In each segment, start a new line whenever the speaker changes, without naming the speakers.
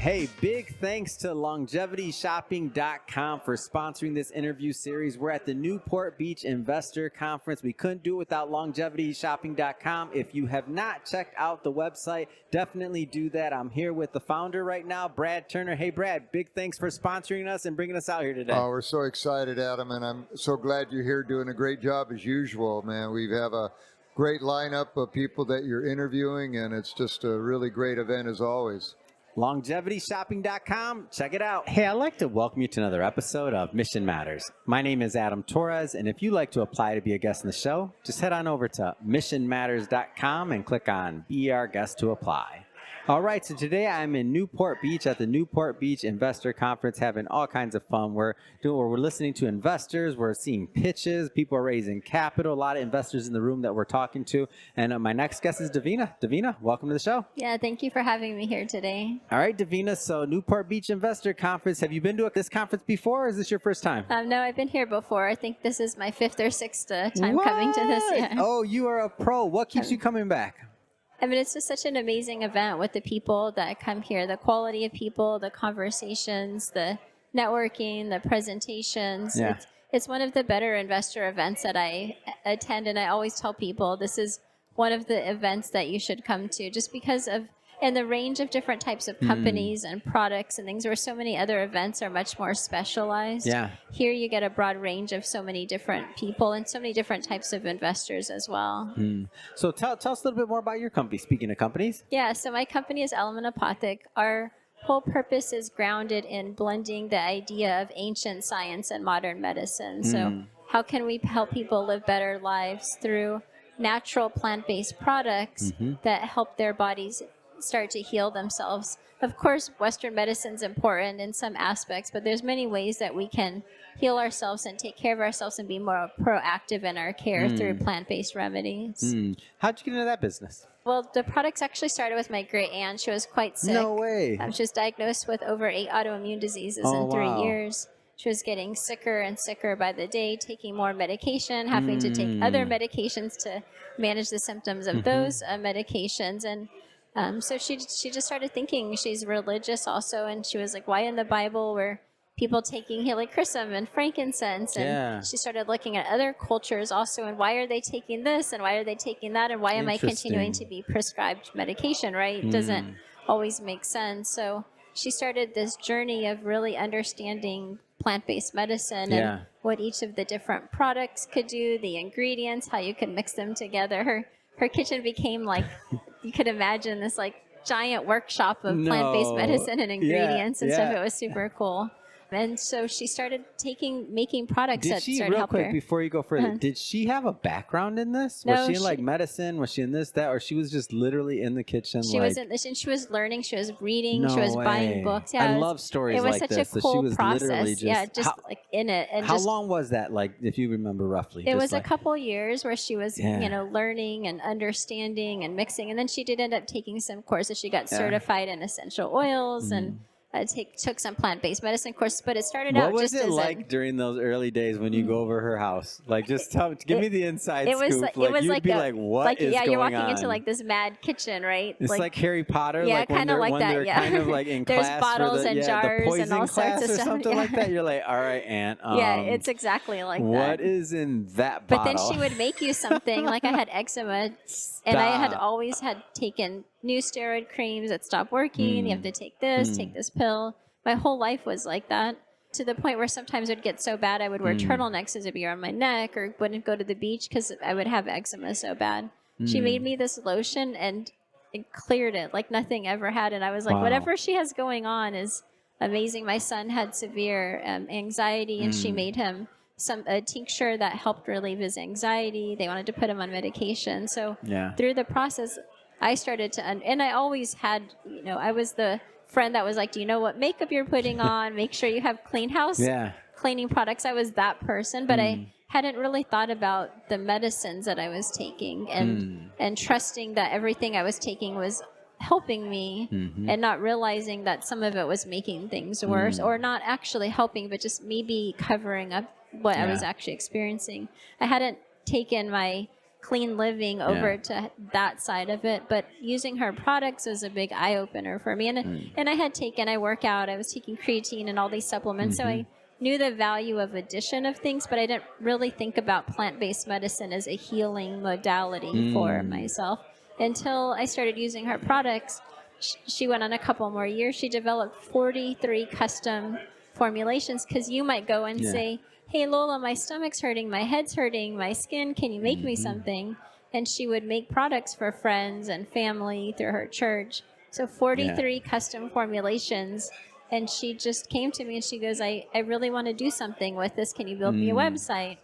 Hey, big thanks to LongevityShopping.com for sponsoring this interview series. We're at the Newport Beach Investor Conference. We couldn't do it without LongevityShopping.com. If you have not checked out the website, definitely do that. I'm here with the founder right now, Brad Turner. Hey, Brad, big thanks for sponsoring us and bringing us out here today.
Oh, we're so excited, Adam, and I'm so glad you're here doing a great job as usual, man. We have a great lineup of people that you're interviewing, and it's just a really great event as always.
LongevityShopping.com. Check it out. Hey, I'd like to welcome you to another episode of Mission Matters. My name is Adam Torres, and if you'd like to apply to be a guest in the show, just head on over to missionmatters.com and click on Be Our Guest to apply. All right, so today I'm in Newport Beach at the Newport Beach Investor Conference, having all kinds of fun. We're listening to investors, we're seeing pitches, people are raising capital, a lot of investors in the room that we're talking to. And my next guest is Davina. Davina, welcome to the show.
Yeah, thank you for having me here today.
All right, Davina, so Newport Beach Investor Conference, have you been to this conference before, or is this your first time?
No, I've been here before. I think this is my fifth or sixth time coming to this. Yeah.
Oh, you are a pro. What keeps you coming back?
I mean, it's just such an amazing event with the people that come here, the quality of people, the conversations, the networking, the presentations.
Yeah.
It's one of the better investor events that I attend, and I always tell people this is one of the events that you should come to just because of and the range of different types of companies and products and things where so many other events are much more specialized.
Yeah.
Here you get a broad range of so many different people and so many different types of investors as well.
So tell us a little bit more about your company. Speaking of companies.
Yeah, so my company is Element Apothec. Our whole purpose is grounded in blending the idea of ancient science and modern medicine. So how can we help people live better lives through natural plant-based products that help their bodies start to heal themselves? Of course, Western medicine's important in some aspects, but there's many ways that we can heal ourselves and take care of ourselves and be more proactive in our care through plant-based remedies.
How'd you get into that business?
Well, the products actually started with my great aunt. She was quite sick.
No way.
She was diagnosed with over 8 autoimmune diseases in 3 years. She was getting sicker and sicker by the day, taking more medication, having to take other medications to manage the symptoms of those medications. And so she just started thinking. She's religious also, and she was like, why in the Bible were people taking helichrysum and frankincense? And she started looking at other cultures also, and why are they taking this, and why are they taking that, and why am I continuing to be prescribed medication, right? It doesn't always make sense. So she started this journey of really understanding plant-based medicine and what each of the different products could do, the ingredients, how you could mix them together. Her kitchen became like, you could imagine this like giant workshop of plant-based medicine and ingredients and stuff. It was super cool. And so she started making products that started
real
helping
quick
her.
Before you go further, did she have a background in this? Was she in like medicine? Was she in this, that, or she was just literally in the kitchen?
She was in this, and she was learning, she was reading, she was buying books. Yeah,
I love stories like this.
It was such a cool
she was
process. Just like in it. And
how long was that? Like, if you remember roughly?
It was a couple years where she was, learning and understanding and mixing, and then she did end up taking some courses. She got certified in essential oils and took some plant-based medicine courses, but it started out just as
What was it like during those early days when you go over her house? Like, just give me the inside scoop.
It was
you'd be like, what is going on?
You're walking into like this mad kitchen, right?
It's like Harry Potter.
Yeah,
like
kind of like that. Yeah,
kind of like in
there's
class
bottles and jars
the
and all sorts of
or
stuff.
something like that. You're like, all right, Aunt.
Yeah, it's exactly like that.
What is in that
bottle?
bottle?
But then she would make you something. Like I had eczema, and I had always had taken new steroid creams that stopped working. You have to take this pill. My whole life was like that, to the point where sometimes it would get so bad I would wear turtlenecks as a be around my neck, or wouldn't go to the beach because I would have eczema so bad. She made me this lotion and it cleared it like nothing ever had. And I was like, whatever she has going on is amazing. My son had severe anxiety, and she made him a tincture that helped relieve his anxiety. They wanted to put him on medication. So through the process, I started to, and I always had, I was the friend that was like, do you know what makeup you're putting on? Make sure you have clean house cleaning products. I was that person, but I hadn't really thought about the medicines that I was taking and trusting that everything I was taking was helping me and not realizing that some of it was making things worse or not actually helping, but just maybe covering up what I was actually experiencing. I hadn't taken my clean living over to that side of it. But using her products was a big eye opener for me. And I work out, I was taking creatine and all these supplements. So I knew the value of addition of things, but I didn't really think about plant-based medicine as a healing modality for myself until I started using her products. She went on a couple more years. She developed 43 custom formulations, because you might go and say, hey, Lola, my stomach's hurting, my head's hurting, my skin, can you make me something? And she would make products for friends and family through her church. So 43 custom formulations. And she just came to me and she goes, I really want to do something with this. Can you build me a website?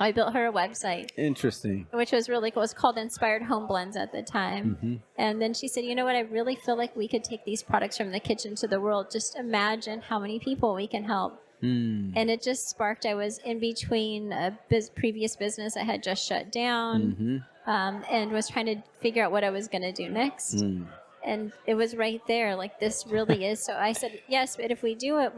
I built her a website.
Interesting.
Which was really cool. It was called Inspired Home Blends at the time. And then she said, you know what, I really feel like we could take these products from the kitchen to the world. Just imagine how many people we can help. And it just sparked. I was in between a previous business I had just shut down and was trying to figure out what I was going to do next. And it was right there, like, this really is. So I said, yes, but if we do it,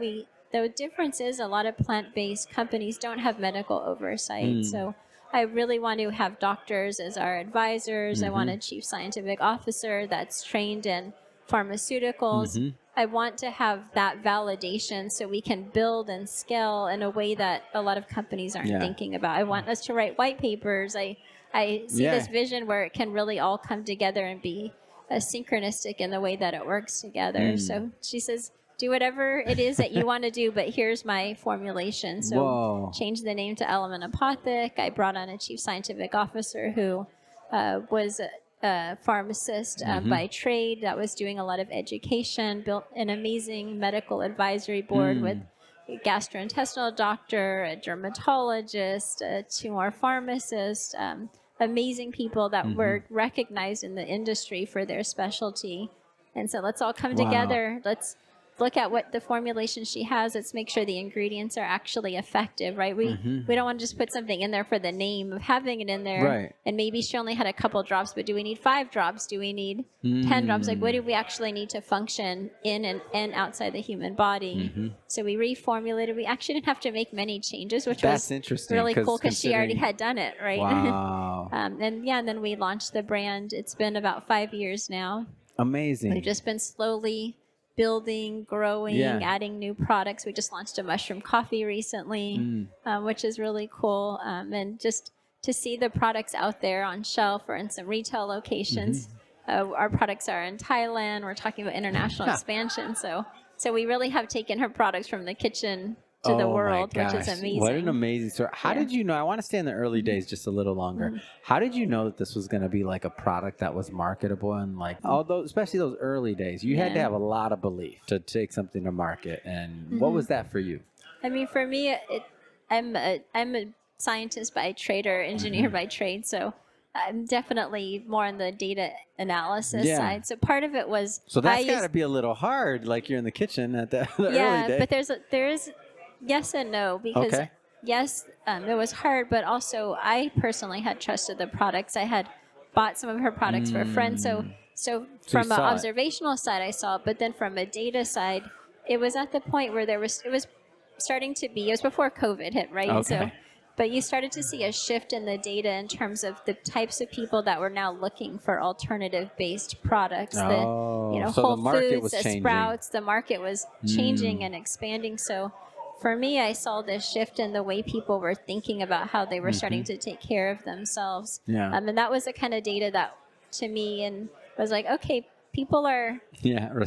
the difference is a lot of plant-based companies don't have medical oversight. So I really want to have doctors as our advisors. I want a chief scientific officer that's trained in pharmaceuticals. I want to have that validation so we can build and scale in a way that a lot of companies aren't thinking about. I want us to write white papers. I see this vision where it can really all come together and be synchronistic in the way that it works together. So she says, do whatever it is that you want to do, but here's my formulation. So change the name to Element Apothec. I brought on a chief scientific officer who was a pharmacist by trade that was doing a lot of education, built an amazing medical advisory board with a gastrointestinal doctor, a dermatologist, 2 more pharmacists, amazing people that were recognized in the industry for their specialty. And so let's all come together. Let's look at what the formulation she has. Let's make sure the ingredients are actually effective, right? We don't want to just put something in there for the name of having it in there.
Right.
And maybe she only had a couple drops, but do we need 5 drops? Do we need 10 drops? Like, what do we actually need to function in and outside the human body? So we reformulated. We actually didn't have to make many changes, which was
interesting,
really cool because she already had done it, right?
Wow.
And then we launched the brand. It's been about 5 years now.
Amazing.
We've just been slowly building, growing, adding new products. We just launched a mushroom coffee recently, which is really cool. And just to see the products out there on shelf or in some retail locations. Our products are in Thailand. We're talking about international expansion. So we really have taken her products from the kitchen to the world, which is amazing.
What an amazing story. How did you know? I want to stay in the early days just a little longer. How did you know that this was going to be like a product that was marketable? And like, although especially those early days, you had to have a lot of belief to take something to market. And what was that for you?
I mean, for me, I'm a scientist by trade or engineer by trade. So I'm definitely more on the data analysis side. So part of it was...
So that's got to be a little hard, like you're in the kitchen at the early days.
But there is yes and no, because yes, it was hard, but also I personally had trusted the products. I had bought some of her products for friends. So from an observational side, I saw it, but then from a data side, it was at the point where it was starting to be, it was before COVID hit, right? So, but you started to see a shift in the data in terms of the types of people that were now looking for alternative-based products. Whole Foods, Sprouts, the market was changing and expanding. So for me, I saw this shift in the way people were thinking about how they were starting to take care of themselves. And that was the kind of data that, to me, and was like, okay, people are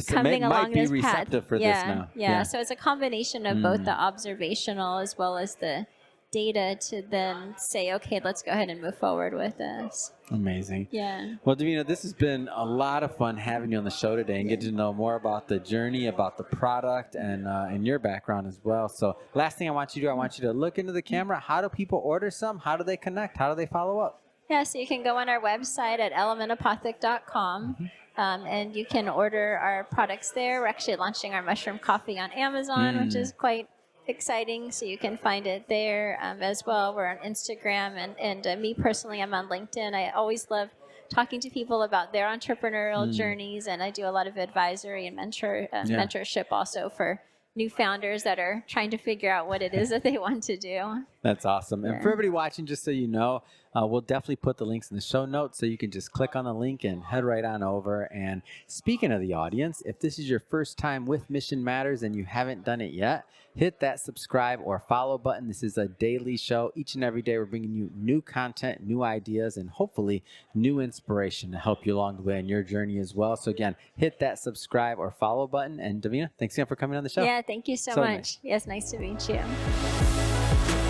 coming along this path.
For this now.
So it's a combination of both the observational as well as the data to then say, okay, let's go ahead and move forward with this.
Amazing.
Yeah.
Well, Davina, this has been a lot of fun having you on the show today and getting to know more about the journey, about the product, and your background as well. So last thing I want you to do, I want you to look into the camera. How do people order some? How do they connect? How do they follow up?
Yeah, so you can go on our website at elementapothec.com. And you can order our products there. We're actually launching our mushroom coffee on Amazon, which is quite exciting. So you can find it there as well. We're on Instagram. And me personally, I'm on LinkedIn. I always love talking to people about their entrepreneurial journeys. And I do a lot of advisory and mentorship also for new founders that are trying to figure out what it is that they want to do.
That's awesome. And
Yeah.
for everybody watching, just so you know, we'll definitely put the links in the show notes so you can just click on the link and head right on over. And speaking of the audience, if this is your first time with Mission Matters and you haven't done it yet, hit that subscribe or follow button. This is a daily show. Each and every day, we're bringing you new content, new ideas, and hopefully new inspiration to help you along the way in your journey as well. So again, hit that subscribe or follow button. And Davina, thanks again for coming on the show.
Yeah, thank you so
So
much.
nice.
Yes, nice to meet you.